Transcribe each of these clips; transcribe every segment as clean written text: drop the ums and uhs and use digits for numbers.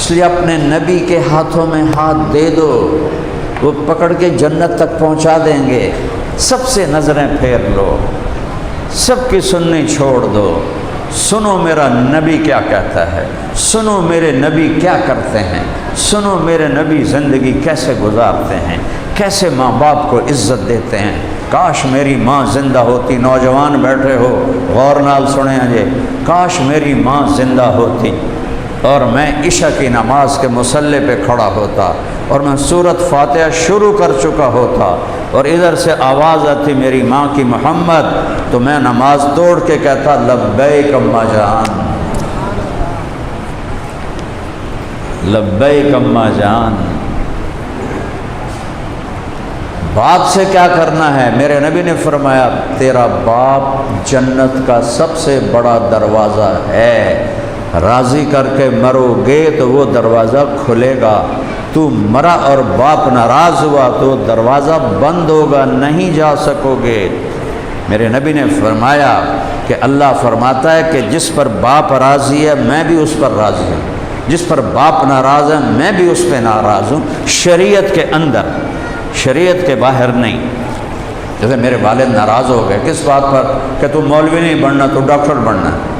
اس لیے اپنے نبی کے ہاتھوں میں ہاتھ دے دو، وہ پکڑ کے جنت تک پہنچا دیں گے۔ سب سے نظریں پھیر لو، سب کی سننی چھوڑ دو، سنو میرا نبی کیا کہتا ہے، سنو میرے نبی کیا کرتے ہیں، سنو میرے نبی زندگی کیسے گزارتے ہیں، کیسے ماں باپ کو عزت دیتے ہیں۔ کاش میری ماں زندہ ہوتی، نوجوان بیٹھے ہو غور نال سنیں جی، کاش میری ماں زندہ ہوتی اور میں عشاء کی نماز کے مصلی پہ کھڑا ہوتا اور میں سورۃ فاتحہ شروع کر چکا ہوتا اور ادھر سے آواز آتی میری ماں کی محمد، تو میں نماز توڑ کے کہتا لبیک اماں جان، لبیک اماں جان۔ باپ سے کیا کرنا ہے؟ میرے نبی نے فرمایا تیرا باپ جنت کا سب سے بڑا دروازہ ہے، راضی کر کے مرو گے تو وہ دروازہ کھلے گا، تو مرا اور باپ ناراض ہوا تو دروازہ بند ہوگا، نہیں جا سکو گے۔ میرے نبی نے فرمایا کہ اللہ فرماتا ہے کہ جس پر باپ راضی ہے میں بھی اس پر راضی ہوں، جس پر باپ ناراض ہے میں بھی اس پہ ناراض ہوں، شریعت کے اندر، شریعت کے باہر نہیں۔ جیسے میرے والد ناراض ہو گئے کس بات پر کہ تو مولوی نہیں بننا، تو ڈاکٹر بننا ہے،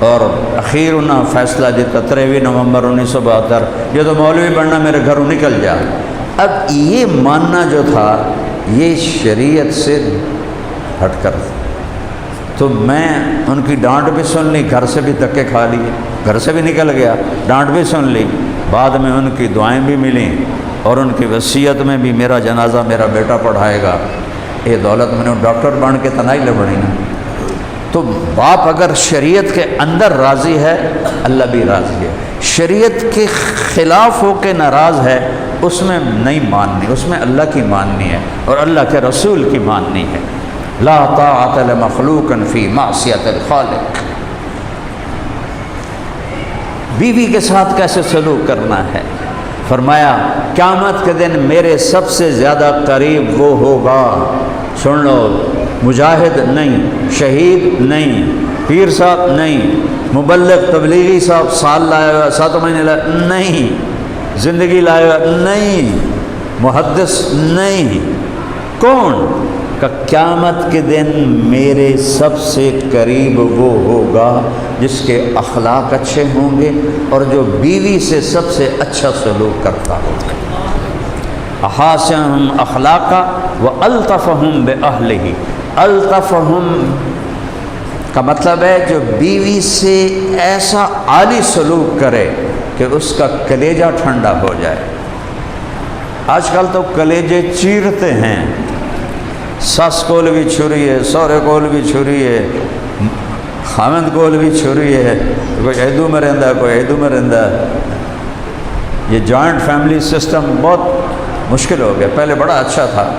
اور اخیر انہوں نے فیصلہ دیتا 23 نومبر 1972 یہ تو مولوی بننا، میرے گھروں نکل جا۔ اب یہ ماننا جو تھا یہ شریعت سے ہٹ کر، تو میں ان کی ڈانٹ بھی سن لی، گھر سے بھی دھکے کھا لیے، گھر سے بھی نکل گیا، ڈانٹ بھی سن لی، بعد میں ان کی دعائیں بھی ملیں اور ان کی وصیت میں بھی میرا جنازہ میرا بیٹا پڑھائے گا۔ یہ دولت میں نے ڈاکٹر بن کے تنائی لبڑی نا۔ تو باپ اگر شریعت کے اندر راضی ہے اللہ بھی راضی ہے، شریعت کے خلاف ہو کے ناراض ہے اس میں نہیں ماننی، اس میں اللہ کی ماننی ہے اور اللہ کے رسول کی ماننی ہے۔ لا طاعت لمخلوق فی معصیت الخالق۔ بیوی کے ساتھ کیسے سلوک کرنا ہے؟ فرمایا قیامت کے دن میرے سب سے زیادہ قریب وہ ہوگا، سن لو، مجاہد نہیں، شہید نہیں، پیر صاحب نہیں، مبلغ تبلیغی صاحب سال لائے ہوا 7 مہینے لائے نہیں، زندگی لائے ہوا نہیں، محدث نہیں، کون کہ قیامت کے دن میرے سب سے قریب وہ ہوگا جس کے اخلاق اچھے ہوں گے اور جو بیوی سے سب سے اچھا سلوک کرتا ہوگا۔ احاسنہم اخلاقا والطفہم بأہلہ۔ الطفہم کا مطلب ہے جو بیوی سے ایسا عالی سلوک کرے کہ اس کا کلیجہ ٹھنڈا ہو جائے۔ آج کل تو کلیجے چیرتے ہیں، سس کول بھی چھری ہے، سورے کول بھی چھری ہے، خامند کول بھی چھری ہے، کوئی ایدو میں رہندا ہے، کوئی ایدو میں رہندا ہے۔ یہ جوائنٹ فیملی سسٹم بہت مشکل ہو گیا، پہلے بڑا اچھا تھا،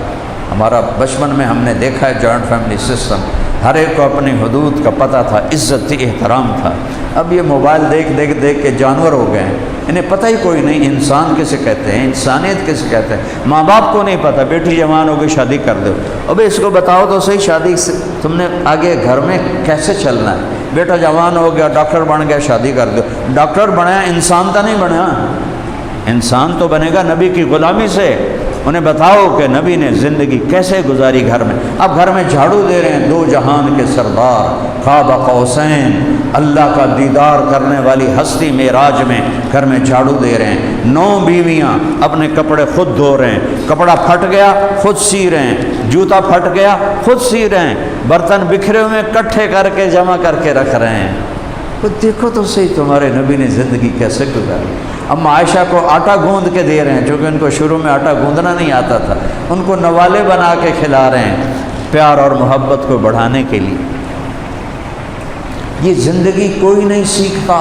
ہمارا بچپن میں ہم نے دیکھا ہے جوائنٹ فیملی سسٹم، ہر ایک کو اپنی حدود کا پتہ تھا، عزت تھی، احترام تھا۔ اب یہ موبائل دیکھ کے جانور ہو گئے ہیں، انہیں پتہ ہی کوئی نہیں انسان کسے کہتے ہیں، انسانیت کسے کہتے ہیں۔ ماں باپ کو نہیں پتہ، بیٹی جوان ہو گئی شادی کر دو، اب اس کو بتاؤ تو صحیح شادی سے تم نے آگے گھر میں کیسے چلنا ہے۔ بیٹا جوان ہو گیا، ڈاکٹر بن گیا، شادی کر دو۔ ڈاکٹر بنایا انسان تو نہیں بنا، انسان تو بنے گا نبی کی غلامی سے۔ انہیں بتاؤ کہ نبی نے زندگی کیسے گزاری گھر میں۔ اب گھر میں جھاڑو دے رہے ہیں، 2 جہان کے سردار، قاب قوسین، اللہ کا دیدار کرنے والی ہستی معراج میں گھر میں جھاڑو دے رہے ہیں۔ 9 بیویاں اپنے کپڑے خود دھو رہے ہیں، کپڑا پھٹ گیا خود سی رہے ہیں، جوتا پھٹ گیا خود سی رہے ہیں، برتن بکھرے ہوئے کٹھے کر کے جمع کر کے رکھ رہے ہیں۔ تو دیکھو تو صحیح تمہارے نبی نے زندگی کیسے گزاری۔ اب عائشہ کو آٹا گوندھ کے دے رہے ہیں، چونکہ ان کو شروع میں آٹا گوندھنا نہیں آتا تھا، ان کو نوالے بنا کے کھلا رہے ہیں پیار اور محبت کو بڑھانے کے لیے۔ یہ زندگی کوئی نہیں سیکھتا،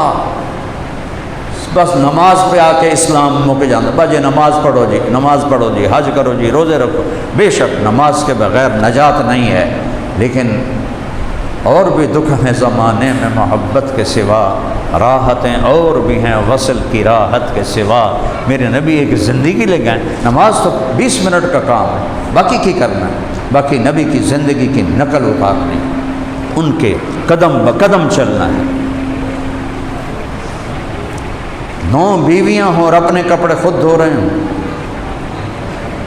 بس نماز پہ آ کے اسلام مک جاتا، بس یہ نماز پڑھو جی، نماز پڑھو جی، حج کرو جی، روزے رکھو۔ بے شک نماز کے بغیر نجات نہیں ہے، لیکن اور بھی دکھ ہے زمانے میں محبت کے سوا، راحتیں اور بھی ہیں غسل کی راحت کے سوا۔ میرے نبی ایک زندگی لے گئے، نماز تو 20 منٹ کا کام ہے، باقی کی کرنا ہے، باقی نبی کی زندگی کی نقل اتارنی، ان کے قدم بقدم چلنا ہے۔ 9 بیویاں ہوں اور اپنے کپڑے خود دھو رہے ہوں،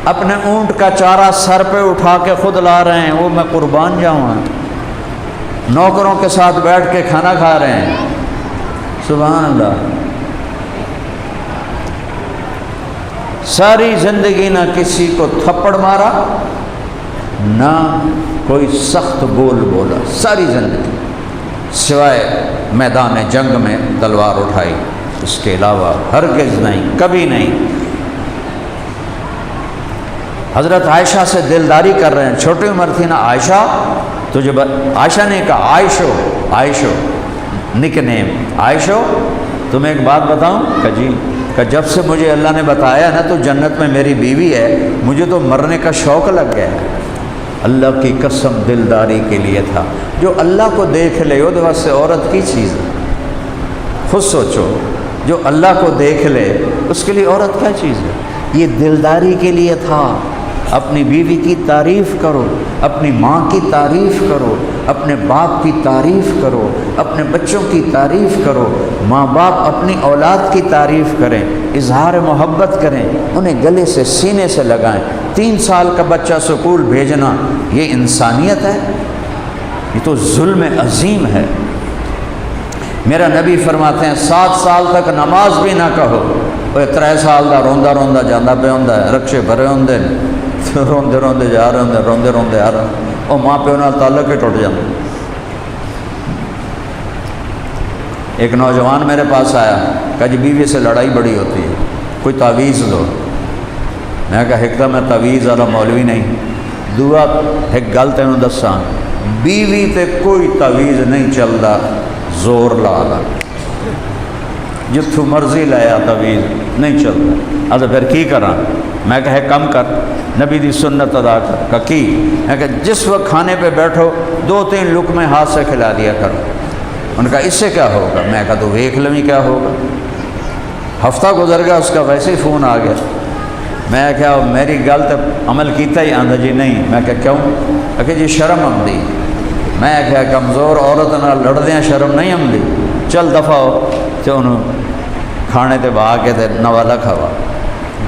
اپنے اونٹ کا چارہ سر پہ اٹھا کے خود لا رہے ہیں، وہ میں قربان جاؤں، نوکروں کے ساتھ بیٹھ کے کھانا کھا رہے ہیں، سبحان اللہ۔ ساری زندگی نہ کسی کو تھپڑ مارا، نہ کوئی سخت بول بولا، ساری زندگی سوائے میدان جنگ میں تلوار اٹھائی، اس کے علاوہ ہرگز نہیں، کبھی نہیں۔ حضرت عائشہ سے دلداری کر رہے ہیں، چھوٹی عمر تھی نا عائشہ، تجھے عائشہ نے کہا عائشو، عائشو نک نیم، عائشو تمہیں ایک بات بتاؤں؟ کہ جی، کہ جب سے مجھے اللہ نے بتایا نا تو جنت میں میری بیوی ہے، مجھے تو مرنے کا شوق لگ گیا ہے۔ اللہ کی قسم دلداری کے لیے تھا، جو اللہ کو دیکھ لے وہ واسطے عورت کی چیز ہے، خود سوچو، جو اللہ کو دیکھ لے اس کے لیے عورت کیا چیز ہے؟ یہ دلداری کے لیے تھا۔ اپنی بیوی کی تعریف کرو، اپنی ماں کی تعریف کرو، اپنے باپ کی تعریف کرو، اپنے بچوں کی تعریف کرو، ماں باپ اپنی اولاد کی تعریف کریں، اظہار محبت کریں، انہیں گلے سے سینے سے لگائیں۔ 3 سال کا بچہ اسکول بھیجنا یہ انسانیت ہے؟ یہ تو ظلم عظیم ہے۔ میرا نبی فرماتے ہیں 7 سال تک نماز بھی نہ کہو، وہ 3 سال دا روندا روندا جانا پہ ہوندا ہے، رکشے بھرے ہوندے نے، روندے روندے جا رہے ہوندے، روندے روندے آ رہے، اور ماں پیو نال تعلق ہی ٹوٹ جاتا۔ ایک نوجوان میرے پاس آیا، کہا جی بیوی سے لڑائی بڑی ہوتی ہے، کوئی تعویذ دو۔ میں کہا ایک تو میں تعویذ والا مولوی نہیں، دعا ایک گل تینوں دساں، بیوی تے کوئی تعویذ نہیں چلدا، زور لا لا، جتھوں مرضی لایا تعویذ نہیں چلتا۔ اب پھر کی کراں؟ میں کہا کم کر، نبی دی سنت ادا کر۔ کہ کی؟ میں کہا جس وقت کھانے پہ بیٹھو 2-3 لقمے ہاتھ سے کھلا دیا کرو۔ ان کا اس سے کیا ہوگا؟ میں کہا تو ویکھ لویں کیا ہوگا۔ ہفتہ گزر گیا، اس کا ویسے ہی فون آ گیا۔ میں کہا میری گل تے عمل کیتا ہی؟ آندا جی نہیں۔ میں کہا کیوں؟ کہ جی شرم آمدی۔ میں کہا کمزور عورت نال لڑدیاں شرم نہیں آمدی، چل دفع ہو۔ تو انہوں کھانے تے بہا کے تے نوالا کھوا۔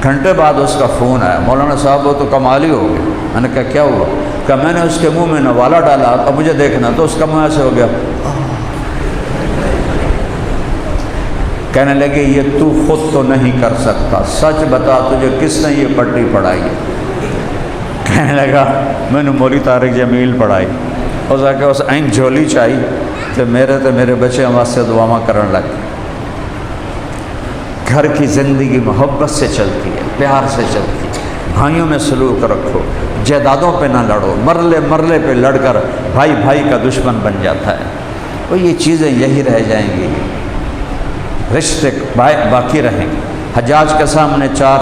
گھنٹے بعد اس کا فون آیا، مولانا صاحب وہ تو کمال ہی ہو گیا۔ میں نے کہا کیا ہوا؟ کہ میں نے اس کے منہ میں نوالا ڈالا، اب مجھے دیکھنا، تو اس کا منہ ایسے ہو گیا۔ کہنے لگے یہ تو خود تو نہیں کر سکتا، سچ بتا تجھے کس نے یہ پٹی پڑھائی ہے؟ کہنے لگا میں نے مولی طارق جمیل پڑھائی۔ اس آ کے اس این جھولی چاہی تو میرے بچے واسطے دعاواں کرن لگ گئے۔ گھر کی زندگی محبت سے چلتی ہے، پیار سے چلتی ہے، بھائیوں میں سلوک رکھو، جائیدادوں پہ نہ لڑو، مرلے پہ لڑ کر بھائی بھائی کا دشمن بن جاتا ہے۔ اور یہ چیزیں یہی رہ جائیں گی، رشتے باقی رہیں گے۔ حجاج کے سامنے 4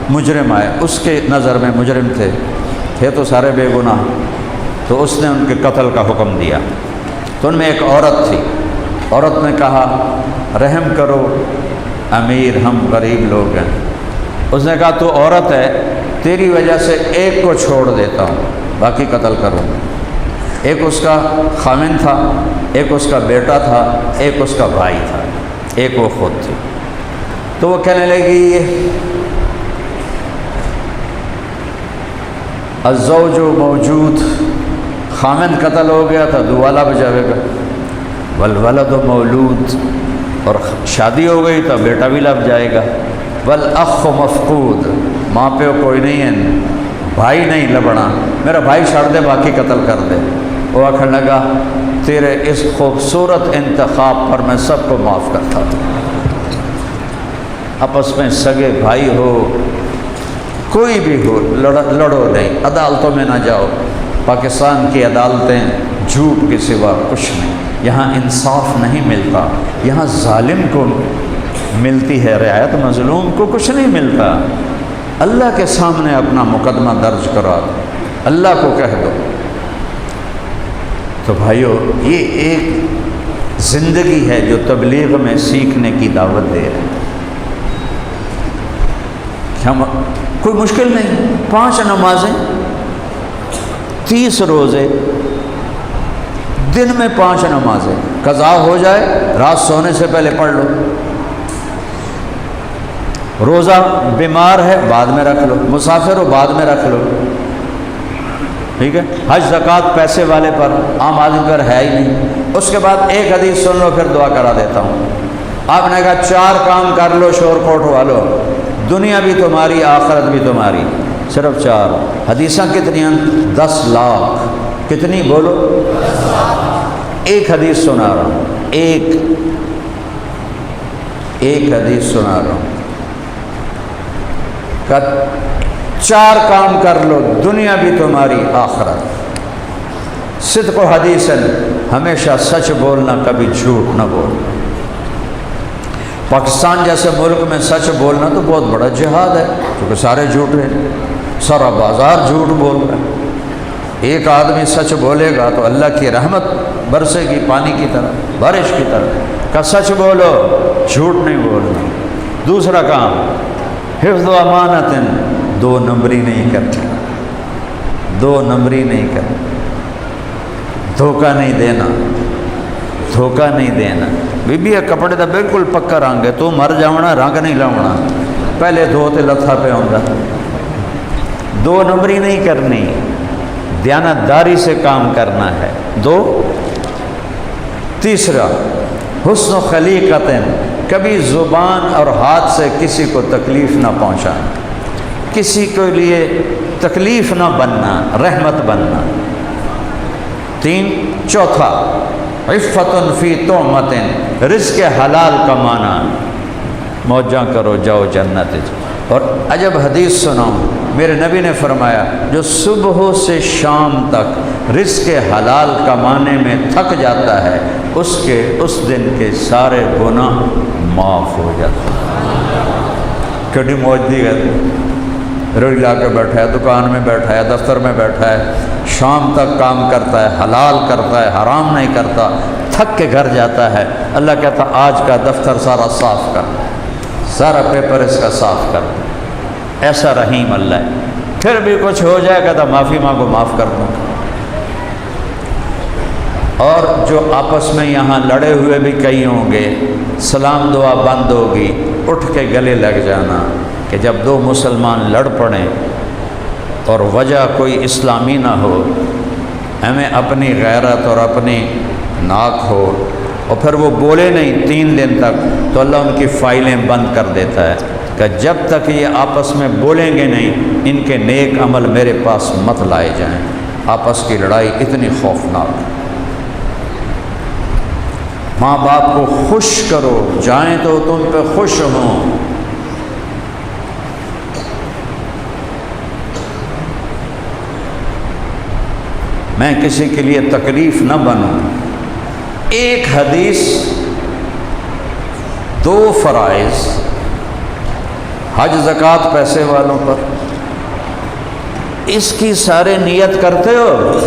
مجرم آئے، اس کے نظر میں مجرم تھے تو سارے بے گناہ، تو اس نے ان کے قتل کا حکم دیا۔ تو ان میں ایک عورت تھی، عورت نے کہا رحم کرو امیر، ہم غریب لوگ ہیں۔ اس نے کہا تو عورت ہے، تیری وجہ سے ایک کو چھوڑ دیتا ہوں، باقی قتل کروں گا۔ ایک اس کا خامن تھا، ایک اس کا بیٹا تھا، ایک اس کا بھائی تھا، ایک وہ خود تھی۔ تو وہ کہنے لگی الزوج موجود، خامن قتل ہو گیا تھا، دوالا بجاوے گا، والولد مولود، اور شادی ہو گئی تو بیٹا بھی لب جائے گا، والاخ مفقود، ماں پہ کوئی نہیں ہے، بھائی نہیں لبنا، میرا بھائی چھاڑ دے باقی قتل کر دے۔ وہ آخر لگا تیرے اس خوبصورت انتخاب پر میں سب کو معاف کرتا ہوں۔ آپس میں سگے بھائی ہو، کوئی بھی ہو، لڑو نہیں، عدالتوں میں نہ جاؤ۔ پاکستان کی عدالتیں جھوٹ کے سوا کچھ نہیں، یہاں انصاف نہیں ملتا، یہاں ظالم کو ملتی ہے رعایت، مظلوم کو کچھ نہیں ملتا۔ اللہ کے سامنے اپنا مقدمہ درج کرا دو، اللہ کو کہہ دو۔ تو بھائیو، یہ ایک زندگی ہے جو تبلیغ میں سیکھنے کی دعوت دے رہے ہیں۔ کوئی مشکل نہیں، 5 نمازیں، 30 روزے، دن میں 5 نمازیں، قضا ہو جائے رات سونے سے پہلے پڑھ لو۔ روزہ بیمار ہے بعد میں رکھ لو، مسافر ہو بعد میں رکھ لو، ٹھیک ہے۔ حج زکوٰۃ پیسے والے پر، عام آدمی پر ہے ہی نہیں۔ اس کے بعد ایک حدیث سن لو پھر دعا کرا دیتا ہوں۔ آپ نے کہا 4 کام کر لو شور کوٹ والو، دنیا بھی تمہاری آخرت بھی تمہاری، صرف 4۔ حدیثاں کتنی ہیں؟ 10 لاکھ۔ کتنی بولو؟ ایک حدیث سنا رہا ہوں، ایک حدیث سنا رہا ہوں کہ 4 کام کر لو دنیا بھی تمہاری آخرت۔ صدق و حدیثاً، ہمیشہ سچ بولنا، کبھی جھوٹ نہ بولنا۔ پاکستان جیسے ملک میں سچ بولنا تو بہت بڑا جہاد ہے، کیونکہ سارے جھوٹ ہیں، سارا بازار جھوٹ بول رہا ہے۔ ایک آدمی سچ بولے گا تو اللہ کی رحمت برسے گی پانی کی طرح، بارش کی طرح۔ کہ سچ بولو، جھوٹ نہیں بولنا۔ دوسرا کام، حفظ و امانت، 2 نمبری نہیں کرنا، 2 نمبری نہیں کرنا، دھوکہ نہیں دینا، دھوکہ نہیں دینا۔ بی بی کپڑے دا بالکل پکا رنگ ہے، تو مر جاؤنا رنگ نہیں لاؤنا، پہلے دھوتے لتھا پہ ہوندا۔ 2 نمبری نہیں کرنی، دیانتداری سے کام کرنا ہے۔ 2۔ تیسرا، حسن و خلیقت، کبھی زبان اور ہاتھ سے کسی کو تکلیف نہ پہنچانا، کسی کے لیے تکلیف نہ بننا، رحمت بننا۔ 3۔ چوتھا، عفت فی طعمت، رزق حلال کمانا، موجاں کرو جاؤ جنت۔ اور عجب حدیث سناؤں، میرے نبی نے فرمایا جو صبح سے شام تک رزق حلال کمانے میں تھک جاتا ہے، اس دن کے سارے گناہ معاف ہو جاتے ہیں۔ کٹی موج دی گئی، ریڑھی لا کے بیٹھا ہے، دکان میں بیٹھا ہے، دفتر میں بیٹھا ہے، شام تک کام کرتا ہے، حلال کرتا ہے، حرام نہیں کرتا، تھک کے گھر جاتا ہے، اللہ کہتا آج کا دفتر سارا صاف کر، سارا پیپر اس کا صاف کر۔ ایسا رحیم اللہ ہے۔ پھر بھی کچھ ہو جائے کہتا معافی مانگو، معاف کر دوں۔ اور جو آپس میں یہاں لڑے ہوئے بھی کئی ہوں گے، سلام دعا بند ہوگی، اٹھ کے گلے لگ جانا کہ جب 2 مسلمان لڑ پڑیں اور وجہ کوئی اسلامی نہ ہو، ہمیں اپنی غیرت اور اپنی ناک ہو، اور پھر وہ بولے نہیں 3 دن تک، تو اللہ ان کی فائلیں بند کر دیتا ہے کہ جب تک یہ آپس میں بولیں گے نہیں، ان کے نیک عمل میرے پاس مت لائے جائیں۔ آپس کی لڑائی اتنی خوفناک ہے۔ ماں باپ کو خوش کرو، جائیں تو تم پہ خوش ہوں۔ میں کسی کے لیے تکلیف نہ بنوں۔ ایک حدیث، 2 فرائض، حج زکوٰۃ پیسے والوں پر، اس کی سارے نیت کرتے ہو؟